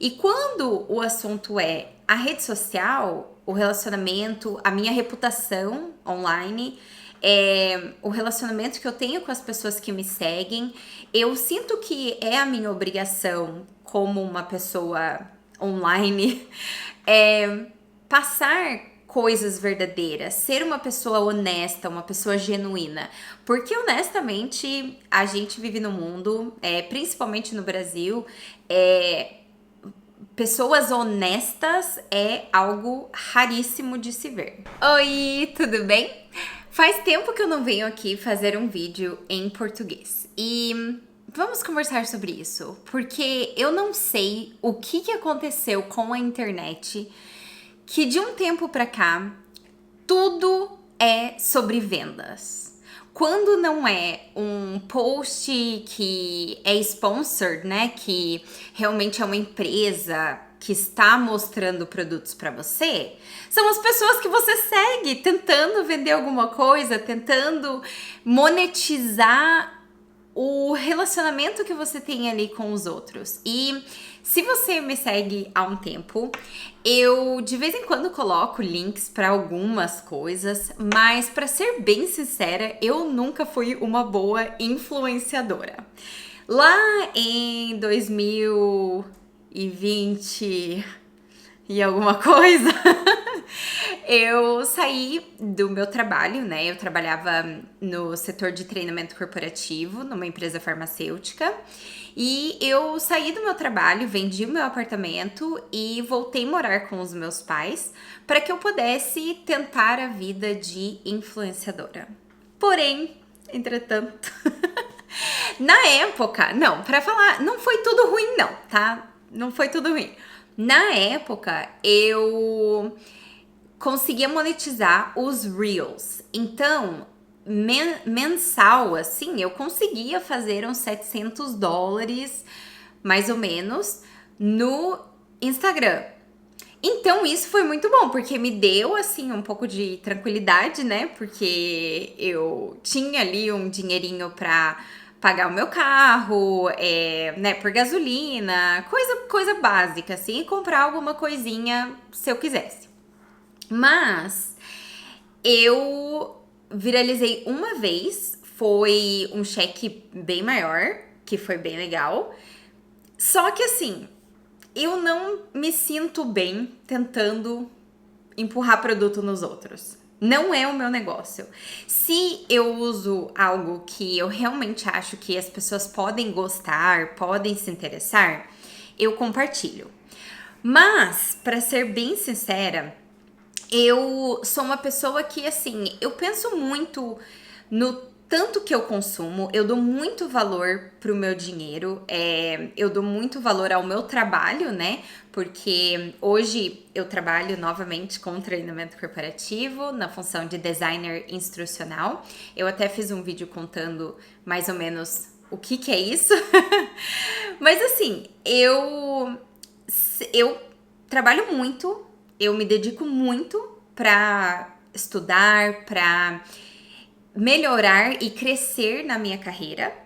E quando o assunto é a rede social, o relacionamento, a minha reputação online, o relacionamento que eu tenho com as pessoas que me seguem, eu sinto que é a minha obrigação como uma pessoa online passar coisas verdadeiras, ser uma pessoa honesta, uma pessoa genuína. Porque honestamente, a gente vive no mundo, principalmente no Brasil, pessoas honestas é algo raríssimo de se ver. Oi, tudo bem? Faz tempo que eu não venho aqui fazer um vídeo em português e vamos conversar sobre isso, porque eu não sei o que aconteceu com a internet que de um tempo pra cá tudo é sobre vendas. Quando não é um post que é sponsored, né, que realmente é uma empresa que está mostrando produtos para você, são as pessoas que você segue tentando vender alguma coisa, tentando monetizar o relacionamento que você tem ali com os outros. E se você me segue há um tempo, eu de vez em quando coloco links para algumas coisas, mas para ser bem sincera, eu nunca fui uma boa influenciadora. Lá em 2020 e alguma coisa, eu saí do meu trabalho, né? Eu trabalhava no setor de treinamento corporativo, numa empresa farmacêutica. E eu saí do meu trabalho, vendi o meu apartamento e voltei a morar com os meus pais para que eu pudesse tentar a vida de influenciadora. Porém, entretanto, na época, não, pra falar, não foi tudo ruim, não, tá? Não foi tudo ruim. Na época, eu conseguia monetizar os Reels. Então, mensal, assim, eu conseguia fazer uns $700, mais ou menos, no Instagram. Então, isso foi muito bom, porque me deu, assim, um pouco de tranquilidade, né? Porque eu tinha ali um dinheirinho pra pagar o meu carro, né, por gasolina, coisa básica, assim, e comprar alguma coisinha se eu quisesse. Mas eu viralizei uma vez, foi um cheque bem maior, que foi bem legal. Só que assim, eu não me sinto bem tentando empurrar produto nos outros. Não é o meu negócio. Se eu uso algo que eu realmente acho que as pessoas podem gostar, podem se interessar, eu compartilho. Mas, para ser bem sincera, eu sou uma pessoa que, assim, eu penso muito no tanto que eu consumo, eu dou muito valor pro meu dinheiro, eu dou muito valor ao meu trabalho, né? Porque hoje eu trabalho novamente com treinamento corporativo na função de designer instrucional. Eu até fiz um vídeo contando mais ou menos o que é isso. Mas assim, eu trabalho muito, eu me dedico muito para estudar, para melhorar e crescer na minha carreira.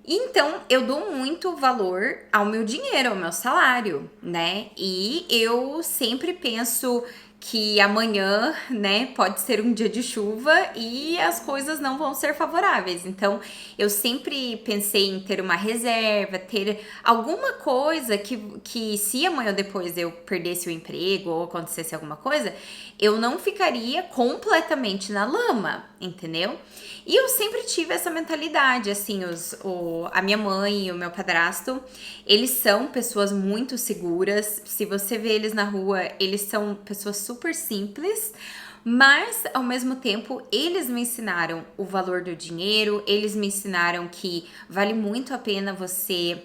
Então, eu dou muito valor ao meu dinheiro, ao meu salário, né? E eu sempre penso que amanhã, né, pode ser um dia de chuva e as coisas não vão ser favoráveis. Então, eu sempre pensei em ter uma reserva, ter alguma coisa que se amanhã ou depois eu perdesse o emprego ou acontecesse alguma coisa, eu não ficaria completamente na lama, entendeu? E eu sempre tive essa mentalidade, assim, a minha mãe e o meu padrasto, eles são pessoas muito seguras. Se você vê eles na rua, eles são pessoas super simples, mas ao mesmo tempo eles me ensinaram o valor do dinheiro, eles me ensinaram que vale muito a pena você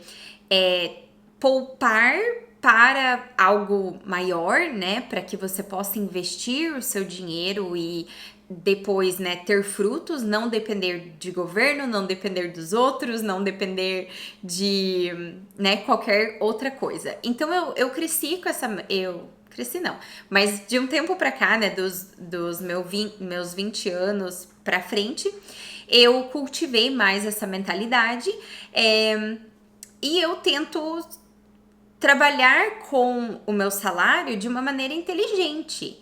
poupar para algo maior, né, para que você possa investir o seu dinheiro e depois, né, ter frutos, não depender de governo, não depender dos outros, não depender de, né, qualquer outra coisa. Então eu cresci com essa, eu cresci não, mas de um tempo pra cá, né, dos meus 20 anos pra frente, eu cultivei mais essa mentalidade, e eu tento trabalhar com o meu salário de uma maneira inteligente.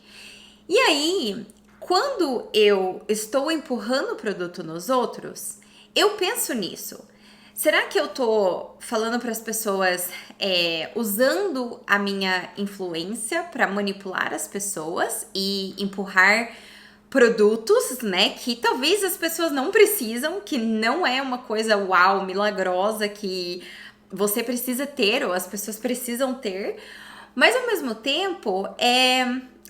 E aí, quando eu estou empurrando o produto nos outros, eu penso nisso. Será que eu tô falando para as pessoas usando a minha influência para manipular as pessoas e empurrar produtos, né, que talvez as pessoas não precisam, que não é uma coisa uau, milagrosa que você precisa ter ou as pessoas precisam ter, mas ao mesmo tempo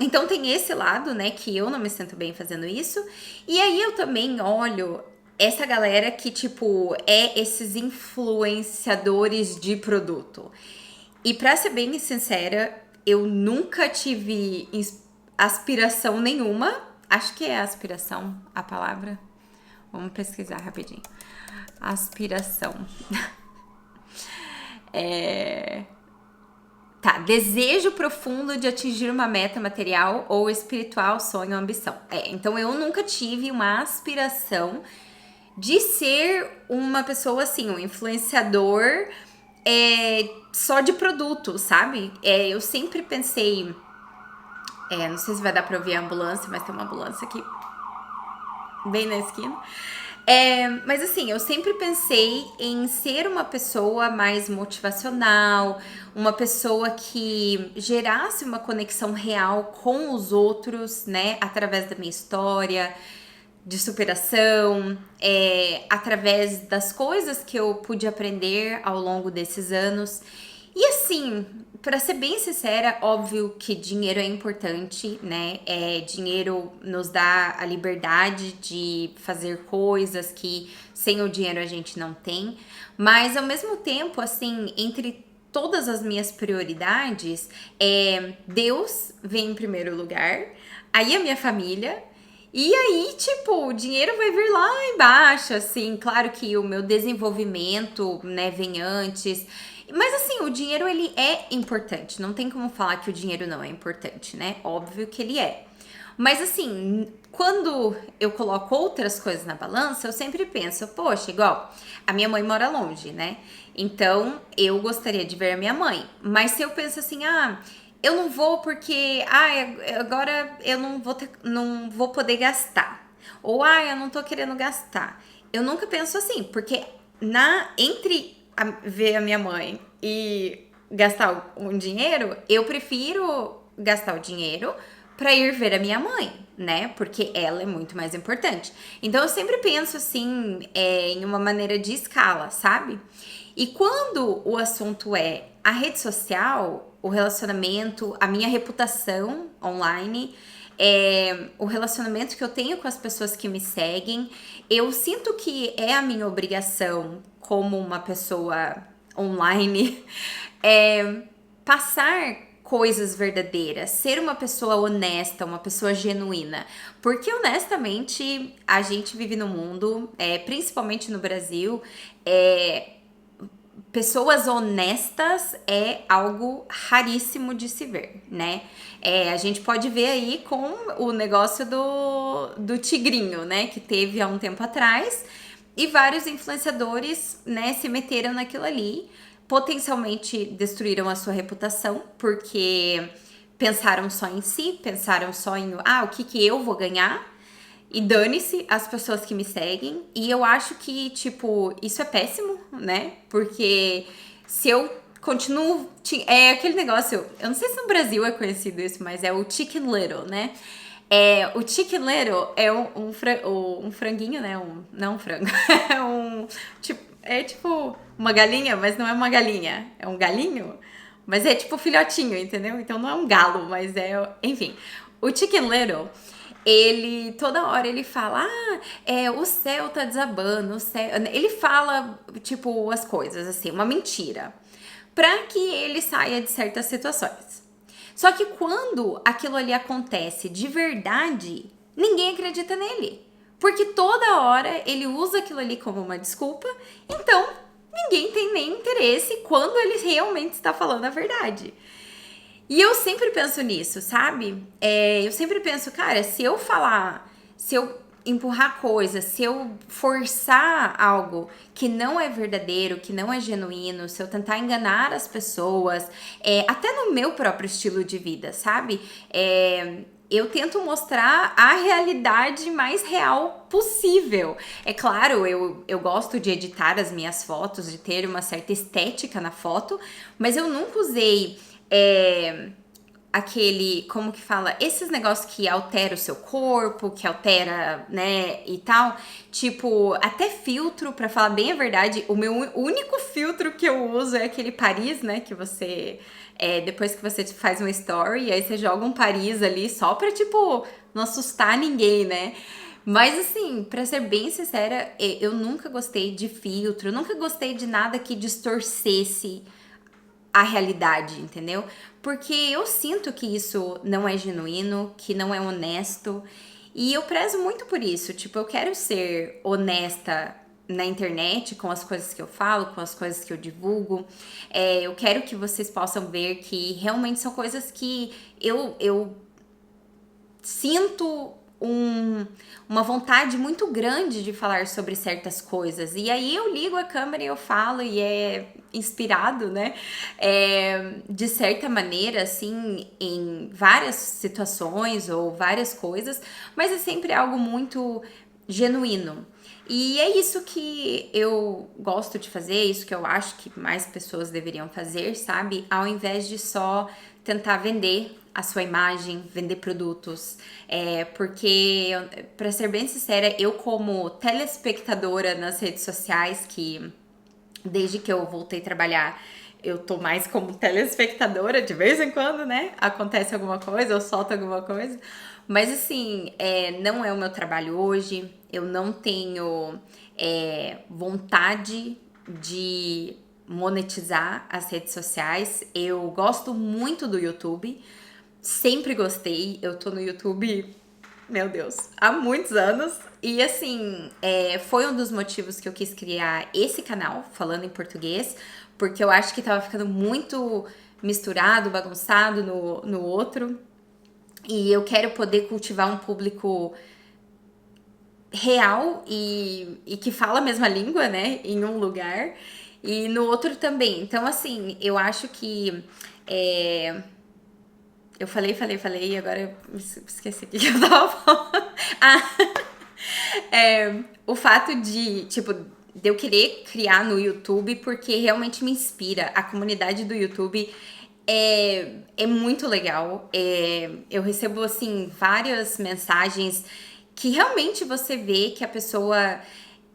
então tem esse lado, né, que eu não me sinto bem fazendo isso. E aí eu também olho essa galera que, tipo, esses influenciadores de produto. E pra ser bem sincera, eu nunca tive aspiração nenhuma. Acho que é aspiração a palavra. Vamos pesquisar rapidinho. Aspiração. Tá, desejo profundo de atingir uma meta material ou espiritual, sonho, ambição. Então eu nunca tive uma aspiração de ser uma pessoa assim, um influenciador só de produto, sabe? Eu sempre pensei, não sei se vai dar pra ouvir a ambulância, mas tem uma ambulância aqui bem na esquina. Mas assim, eu sempre pensei em ser uma pessoa mais motivacional, uma pessoa que gerasse uma conexão real com os outros, né, através da minha história de superação, através das coisas que eu pude aprender ao longo desses anos. E assim, pra ser bem sincera, óbvio que dinheiro é importante, né? Dinheiro nos dá a liberdade de fazer coisas que sem o dinheiro a gente não tem. Mas ao mesmo tempo, assim, entre todas as minhas prioridades, Deus vem em primeiro lugar, aí a minha família. E aí, tipo, o dinheiro vai vir lá embaixo, assim, claro que o meu desenvolvimento, né, vem antes. Mas assim, o dinheiro, ele é importante, não tem como falar que o dinheiro não é importante, né? Óbvio que ele é. Mas assim, quando eu coloco outras coisas na balança, eu sempre penso, poxa, igual, a minha mãe mora longe, né? Então, eu gostaria de ver a minha mãe. Mas se eu penso assim, eu não vou porque, agora eu não vou poder gastar. Ou, eu não tô querendo gastar. Eu nunca penso assim, porque entre ver a minha mãe e gastar um dinheiro, eu prefiro gastar o dinheiro pra ir ver a minha mãe, né? Porque ela é muito mais importante. Então eu sempre penso assim, em uma maneira de escala, sabe? E quando o assunto é a rede social, o relacionamento, a minha reputação online, o relacionamento que eu tenho com as pessoas que me seguem, eu sinto que é a minha obrigação como uma pessoa online passar coisas verdadeiras, ser uma pessoa honesta, uma pessoa genuína. Porque honestamente, a gente vive no mundo, principalmente no Brasil, pessoas honestas é algo raríssimo de se ver, né? A gente pode ver aí com o negócio do tigrinho, né? Que teve há um tempo atrás e vários influenciadores, né, se meteram naquilo ali, potencialmente destruíram a sua reputação, porque pensaram só em si, pensaram só em o que eu vou ganhar, e dane-se as pessoas que me seguem. E eu acho que, tipo, isso é péssimo, né? Porque se eu continuo... É aquele negócio... Eu não sei se no Brasil é conhecido isso, mas é o Chicken Little, né? O Chicken Little é um franguinho, né? Não um frango. É tipo uma galinha, mas não é uma galinha. É um galinho, mas é tipo filhotinho, entendeu? Então não é um galo, mas enfim, o Chicken Little... Ele, toda hora ele fala, o céu tá desabando, o céu... Ele fala, tipo, as coisas, assim, uma mentira, pra que ele saia de certas situações. Só que quando aquilo ali acontece de verdade, ninguém acredita nele. Porque toda hora ele usa aquilo ali como uma desculpa, então ninguém tem nem interesse quando ele realmente está falando a verdade. E eu sempre penso nisso, sabe? Eu sempre penso, cara, se eu empurrar coisas, se eu forçar algo que não é verdadeiro, que não é genuíno, se eu tentar enganar as pessoas, até no meu próprio estilo de vida, sabe? Eu tento mostrar a realidade mais real possível. É claro, eu gosto de editar as minhas fotos, de ter uma certa estética na foto, mas eu nunca usei aquele, como que fala, esses negócios que altera o seu corpo, que altera, né, e tal, tipo, até filtro, pra falar bem a verdade, o meu único filtro que eu uso é aquele Paris, né, que você, depois que você faz uma story, aí você joga um Paris ali só pra, tipo, não assustar ninguém, né. Mas assim, pra ser bem sincera, eu nunca gostei de filtro, eu nunca gostei de nada que distorcesse a realidade, entendeu? Porque eu sinto que isso não é genuíno, que não é honesto, e eu prezo muito por isso. Tipo, eu quero ser honesta na internet com as coisas que eu falo, com as coisas que eu divulgo. Eu quero que vocês possam ver que realmente são coisas que eu sinto uma vontade muito grande de falar sobre certas coisas. E aí eu ligo a câmera e eu falo, e é inspirado, né? De certa maneira, assim, em várias situações ou várias coisas, mas é sempre algo muito genuíno. E é isso que eu gosto de fazer, é isso que eu acho que mais pessoas deveriam fazer, sabe? Ao invés de só tentar vender a sua imagem, vender produtos. Porque, pra ser bem sincera, eu como telespectadora nas redes sociais, que desde que eu voltei a trabalhar, eu tô mais como telespectadora, de vez em quando, né? Acontece alguma coisa, eu solto alguma coisa. Mas assim, não é o meu trabalho hoje, eu não tenho vontade de monetizar as redes sociais. Eu gosto muito do YouTube, sempre gostei, eu tô no YouTube, meu Deus, há muitos anos. E assim, foi um dos motivos que eu quis criar esse canal, falando em português, porque eu acho que tava ficando muito misturado, bagunçado no outro. E eu quero poder cultivar um público real e que fala a mesma língua, né? Em um lugar. E no outro também. Então, assim, eu acho que. Eu falei, e agora eu esqueci o que eu tava falando. Ah, o fato de, tipo, de eu querer criar no YouTube porque realmente me inspira. A comunidade do YouTube é muito legal. Eu recebo, assim, várias mensagens que realmente você vê que a pessoa,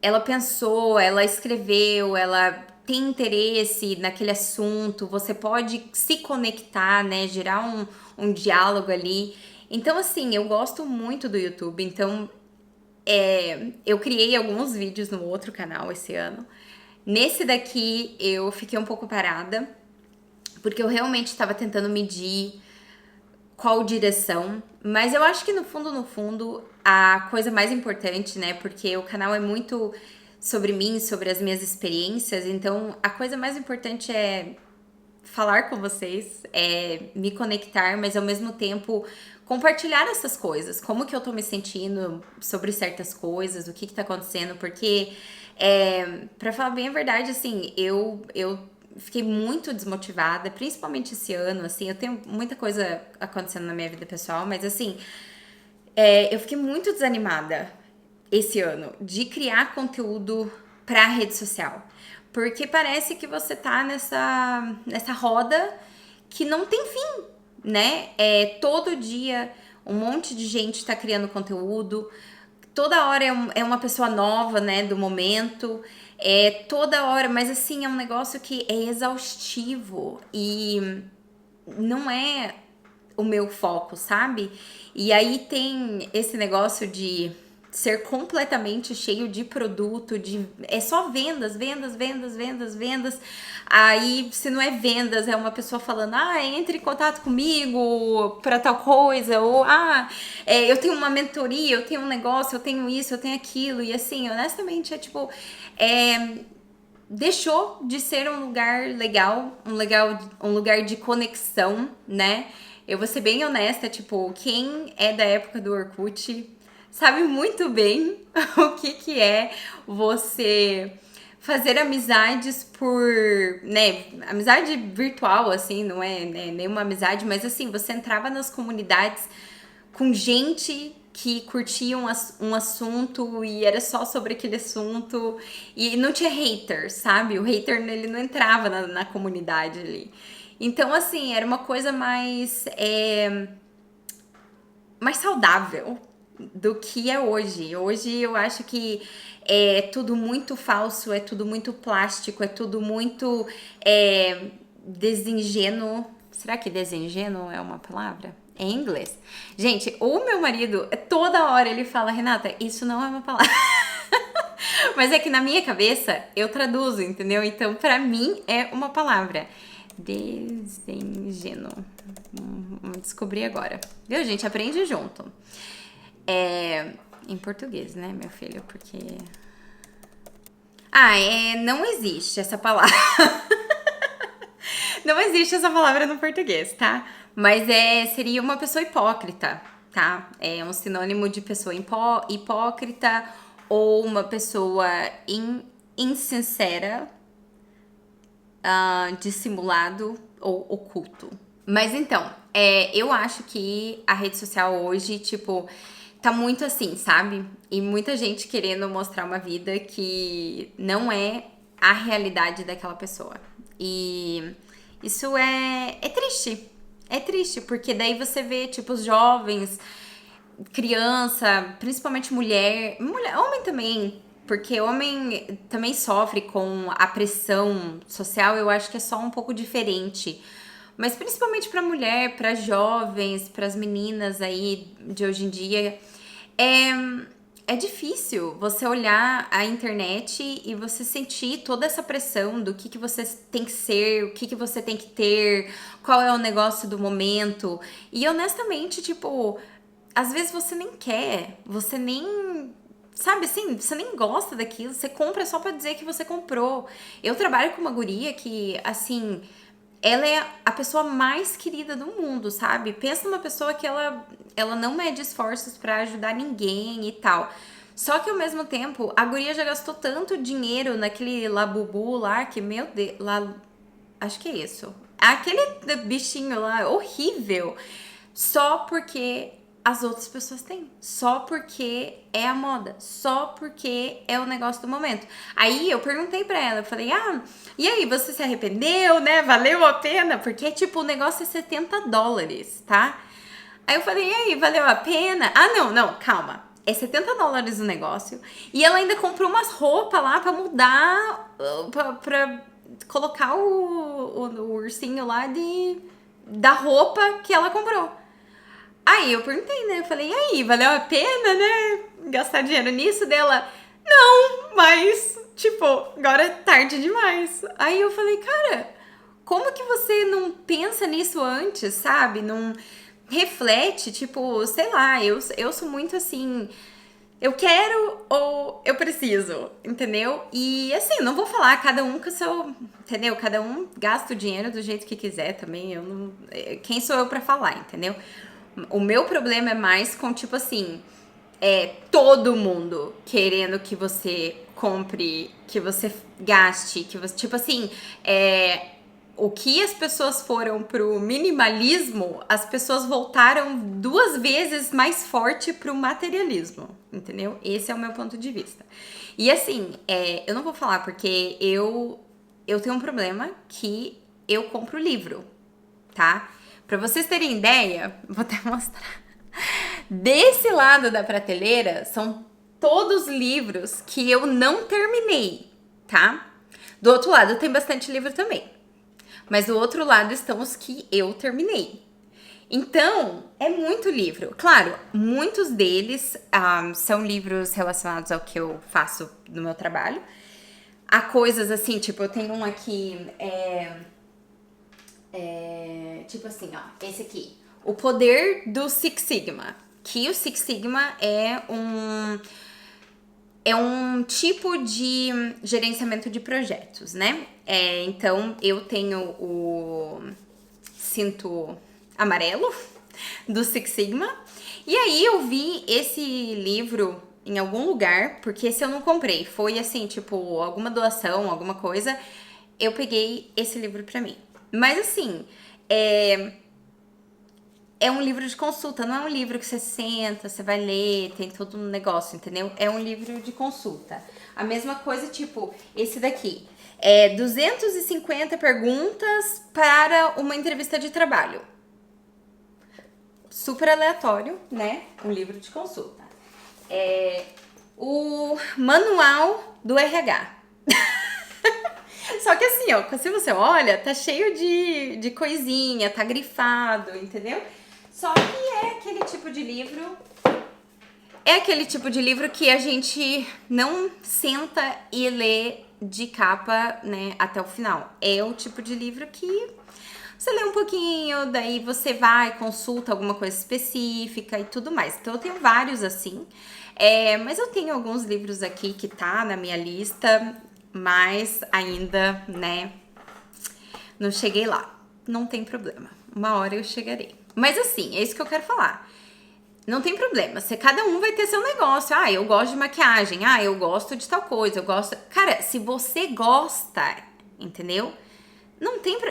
ela pensou, ela escreveu, ela tem interesse naquele assunto, você pode se conectar, né, gerar um diálogo ali. Então, assim, eu gosto muito do YouTube, então eu criei alguns vídeos no outro canal esse ano. Nesse daqui eu fiquei um pouco parada, porque eu realmente estava tentando medir qual direção, mas eu acho que no fundo, a coisa mais importante, né, porque o canal é muito sobre mim, sobre as minhas experiências, então a coisa mais importante é falar com vocês, me conectar, mas ao mesmo tempo compartilhar essas coisas, como que eu tô me sentindo sobre certas coisas, o que tá acontecendo, porque pra falar bem a verdade, assim, eu fiquei muito desmotivada, principalmente esse ano, assim, eu tenho muita coisa acontecendo na minha vida pessoal, mas assim, eu fiquei muito desanimada esse ano de criar conteúdo pra rede social. Porque parece que você tá nessa roda que não tem fim, né? Todo dia um monte de gente tá criando conteúdo, toda hora é uma pessoa nova, né, do momento, toda hora, mas assim, é um negócio que é exaustivo e não é o meu foco, sabe? E aí tem esse negócio de ser completamente cheio de produto, é só vendas, vendas, vendas, vendas, vendas. Aí, se não é vendas, é uma pessoa falando, entre em contato comigo para tal coisa, ou eu tenho uma mentoria, eu tenho um negócio, eu tenho isso, eu tenho aquilo. E assim, honestamente, tipo, deixou de ser um lugar legal, um lugar de conexão, né? Eu vou ser bem honesta, tipo, quem é da época do Orkut sabe muito bem o que é você fazer amizades por, né, amizade virtual, assim, não é, né, nenhuma amizade, mas assim, você entrava nas comunidades com gente que curtia um assunto e era só sobre aquele assunto e não tinha hater, sabe? O hater, ele não entrava na comunidade ali. Então, assim, era uma coisa mais saudável do que é hoje. Hoje eu acho que é tudo muito falso, é tudo muito plástico, é tudo muito desingênuo. Será que desingênuo é uma palavra? É em inglês. Gente, o meu marido, toda hora ele fala, Renata, isso não é uma palavra. Mas é que na minha cabeça eu traduzo, entendeu? Então, pra mim é uma palavra. Desingênuo. Vamos descobrir agora. Viu, gente? Aprende junto. Em português, né, meu filho? Porque... não existe essa palavra. Não existe essa palavra no português, tá? Mas seria uma pessoa hipócrita, tá? É um sinônimo de pessoa hipócrita ou uma pessoa insincera, dissimulado ou oculto. Mas então, eu acho que a rede social hoje, tipo, tá muito assim, sabe? E muita gente querendo mostrar uma vida que não é a realidade daquela pessoa. E isso é triste. É triste, porque daí você vê, tipo, os jovens, criança, principalmente mulher, homem também, porque homem também sofre com a pressão social, eu acho que é só um pouco diferente. Mas principalmente para mulher, para jovens, para as meninas aí de hoje em dia, é difícil você olhar a internet e você sentir toda essa pressão do que você tem que ser, o que você tem que ter, qual é o negócio do momento. E honestamente, tipo, às vezes você nem quer, você nem... Sabe assim, você nem gosta daquilo, você compra só pra dizer que você comprou. Eu trabalho com uma guria que, assim, ela é a pessoa mais querida do mundo, sabe? Pensa numa pessoa que ela não mede esforços pra ajudar ninguém e tal. Só que ao mesmo tempo, a guria já gastou tanto dinheiro naquele Labubu lá, que, meu Deus, lá, acho que é isso. Aquele bichinho lá, horrível. Só porque as outras pessoas têm. Só porque é a moda. Só porque é o negócio do momento. Aí eu perguntei pra ela, eu falei, e aí, você se arrependeu, né? Valeu a pena? Porque, tipo, o negócio é $70, tá? Aí eu falei, e aí, valeu a pena? Não, calma. É $70 o negócio. E ela ainda comprou umas roupas lá pra mudar, pra colocar o ursinho lá da roupa que ela comprou. Aí eu perguntei, né? Eu falei, e aí, valeu a pena, né? Gastar dinheiro nisso dela? Não, mas, tipo, agora é tarde demais. Aí eu falei, cara, como que você não pensa nisso antes, sabe? Não reflete, tipo, sei lá, eu sou muito assim, eu quero ou eu preciso, entendeu? E assim, não vou falar, cada um com o seu, entendeu? Cada um gasta o dinheiro do jeito que quiser também, eu não, quem sou eu pra falar, entendeu? O meu problema é mais com, tipo assim, todo mundo querendo que você compre, que você gaste, que você, tipo assim, o que as pessoas foram pro minimalismo, as pessoas voltaram 2 vezes mais forte pro materialismo, entendeu? Esse é o meu ponto de vista. E assim, eu não vou falar porque eu tenho um problema que eu compro livro, tá? Pra vocês terem ideia, vou até mostrar. Desse lado da prateleira são todos livros que eu não terminei, tá? Do outro lado tem bastante livro também. Mas do outro lado estão os que eu terminei. Então, é muito livro. Claro, muitos deles são livros relacionados ao que eu faço no meu trabalho. Há coisas assim, tipo, eu tenho um aqui, tipo assim, ó, esse aqui. O Poder do Six Sigma. Que o Six Sigma é um tipo de gerenciamento de projetos, né? Então, eu tenho o cinto amarelo do Six Sigma E aí eu vi esse livro em algum lugar, porque esse eu não comprei, foi assim, tipo, alguma doação, alguma coisa, eu peguei esse livro pra mim. Mas assim, é um livro de consulta, não é um livro que você senta, você vai ler, tem todo um negócio, entendeu? É um livro de consulta. A mesma coisa, tipo, esse daqui. 250 perguntas para uma entrevista de trabalho. Super aleatório, né? Um livro de consulta. O manual do RH. Só que assim, ó, se você olha, tá cheio de coisinha, tá grifado, entendeu? Só que é aquele tipo de livro. É aquele tipo de livro que a gente não senta e lê de capa, né, até o final. É o tipo de livro que você lê um pouquinho, daí você vai, consulta alguma coisa específica e tudo mais. Então eu tenho vários assim. Mas eu tenho alguns livros aqui que tá na minha lista, mas ainda, né, não cheguei lá. Não tem problema. Uma hora eu chegarei. Mas assim, é isso que eu quero falar. Não tem problema. Cada um vai ter seu negócio. Ah, eu gosto de maquiagem. Ah, eu gosto de tal coisa. Eu gosto. Cara, se você gosta, entendeu?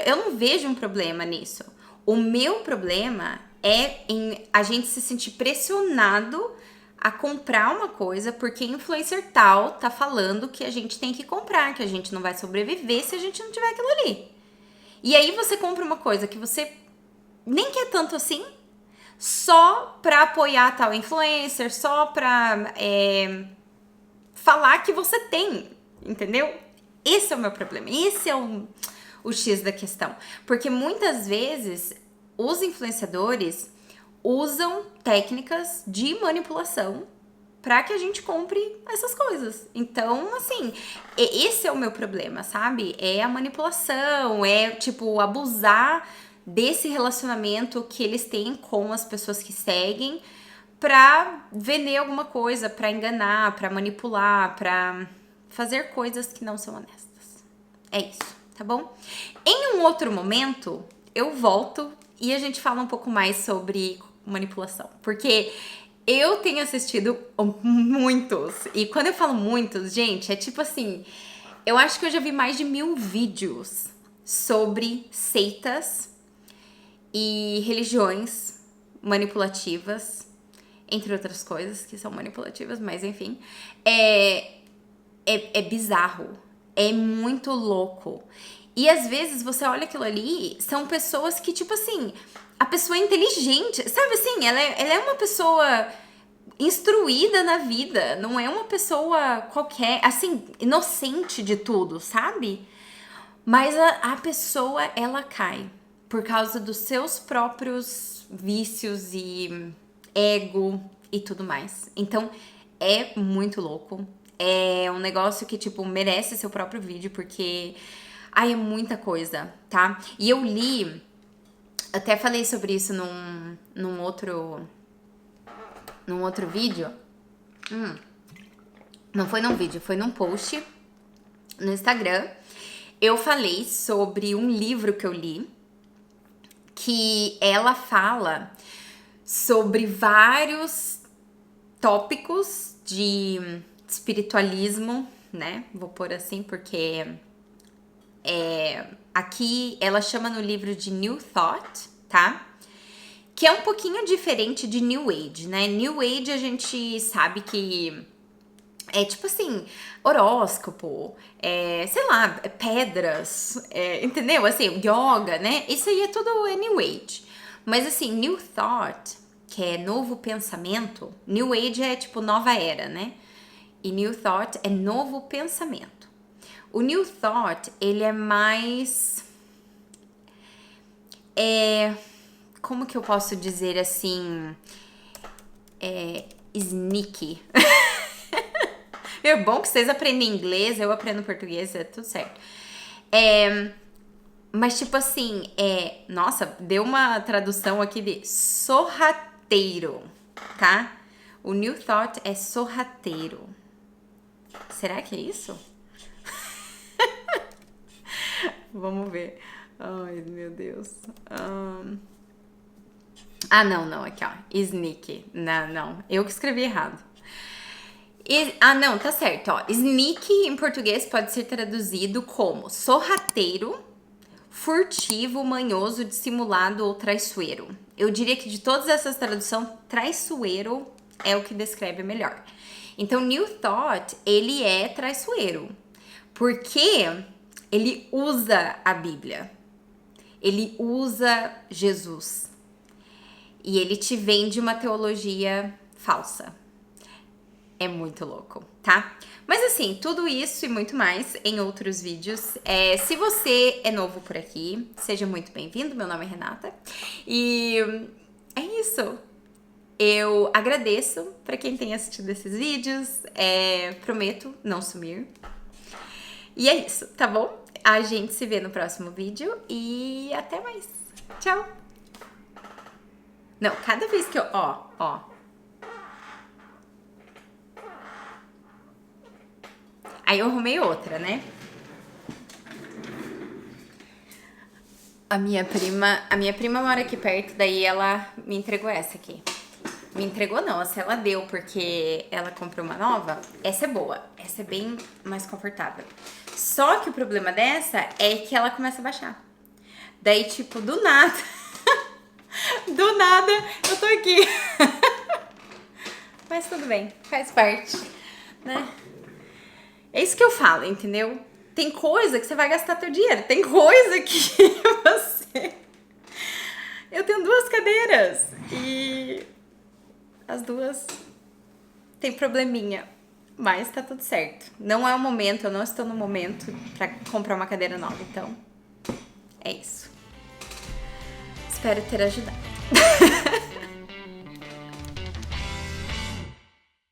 Eu não vejo um problema nisso. O meu problema é em a gente se sentir pressionado a comprar uma coisa porque influencer tal tá falando que a gente tem que comprar, que a gente não vai sobreviver se a gente não tiver aquilo ali. E aí você compra uma coisa que você nem quer tanto assim, só pra apoiar tal influencer, só pra falar que você tem, entendeu? Esse é o meu problema, esse é o X da questão. Porque muitas vezes os influenciadores usam técnicas de manipulação para que a gente compre essas coisas. Então, assim, esse é o meu problema, sabe? É a manipulação, é tipo abusar desse relacionamento que eles têm com as pessoas que seguem pra vender alguma coisa, pra enganar, pra manipular, pra fazer coisas que não são honestas. É isso, tá bom? Em um outro momento, eu volto e a gente fala um pouco mais sobre manipulação, porque eu tenho assistido muitos, e quando eu falo muitos, gente, é tipo assim, eu acho que eu já vi mais de 1000 vídeos sobre seitas e religiões manipulativas, entre outras coisas que são manipulativas, mas enfim, é bizarro, é muito louco. E às vezes você olha aquilo ali, são pessoas que, tipo assim, a pessoa é inteligente, sabe assim, ela é uma pessoa instruída na vida, não é uma pessoa qualquer, assim, inocente de tudo, sabe? Mas a pessoa, ela cai por causa dos seus próprios vícios e ego e tudo mais. Então, é muito louco. É um negócio que, tipo, merece seu próprio vídeo, porque... Ai, é muita coisa, tá? E eu li... Até falei sobre isso num outro vídeo. Não foi num vídeo, foi num post no Instagram. Eu falei sobre um livro que eu li, que ela fala sobre vários tópicos de espiritualismo, né? Vou pôr assim porque aqui ela chama no livro de New Thought, tá? Que é um pouquinho diferente de New Age, né? New Age a gente sabe que é tipo assim, horóscopo, sei lá, pedras, entendeu? Assim, yoga, né? Isso aí é tudo New Age. Mas assim, New Thought, que é novo pensamento, New Age é tipo nova era, né? E New Thought é novo pensamento. O New Thought, ele é mais... como que eu posso dizer assim? Sneaky. É bom que vocês aprendem inglês, eu aprendo português, é tudo certo. Mas tipo assim, nossa, deu uma tradução aqui de sorrateiro, tá? O New Thought é sorrateiro. Será que é isso? Vamos ver. Ai, meu Deus. Ah, não, aqui, ó. Sneak. Não. Eu que escrevi errado. Não, tá certo, ó. Sneak em português pode ser traduzido como sorrateiro, furtivo, manhoso, dissimulado ou traiçoeiro. Eu diria que de todas essas traduções, traiçoeiro é o que descreve melhor. Então, New Thought, ele é traiçoeiro, porque ele usa a Bíblia, ele usa Jesus, e ele te vende uma teologia falsa. É muito louco, tá? Mas assim, tudo isso e muito mais em outros vídeos. Se você é novo por aqui, seja muito bem-vindo. Meu nome é Renata. E é isso. Eu agradeço para quem tem assistido esses vídeos. Prometo não sumir. E é isso, tá bom? A gente se vê no próximo vídeo e até mais. Tchau! Não, cada vez que eu... Ó. Aí eu arrumei outra, né? A minha prima mora aqui perto, daí ela me entregou essa aqui. Me entregou não, essa ela deu, porque ela comprou uma nova. Essa é boa, essa é bem mais confortável. Só que o problema dessa é que ela começa a baixar. Daí, tipo, do nada, eu tô aqui. Mas tudo bem, faz parte, né? É isso que eu falo, entendeu? Tem coisa que você vai gastar teu dinheiro. Tem coisa que você... Eu tenho 2 cadeiras e as 2 tem probleminha, mas tá tudo certo. Não é o momento, eu não estou no momento pra comprar uma cadeira nova, então é isso. Espero ter ajudado.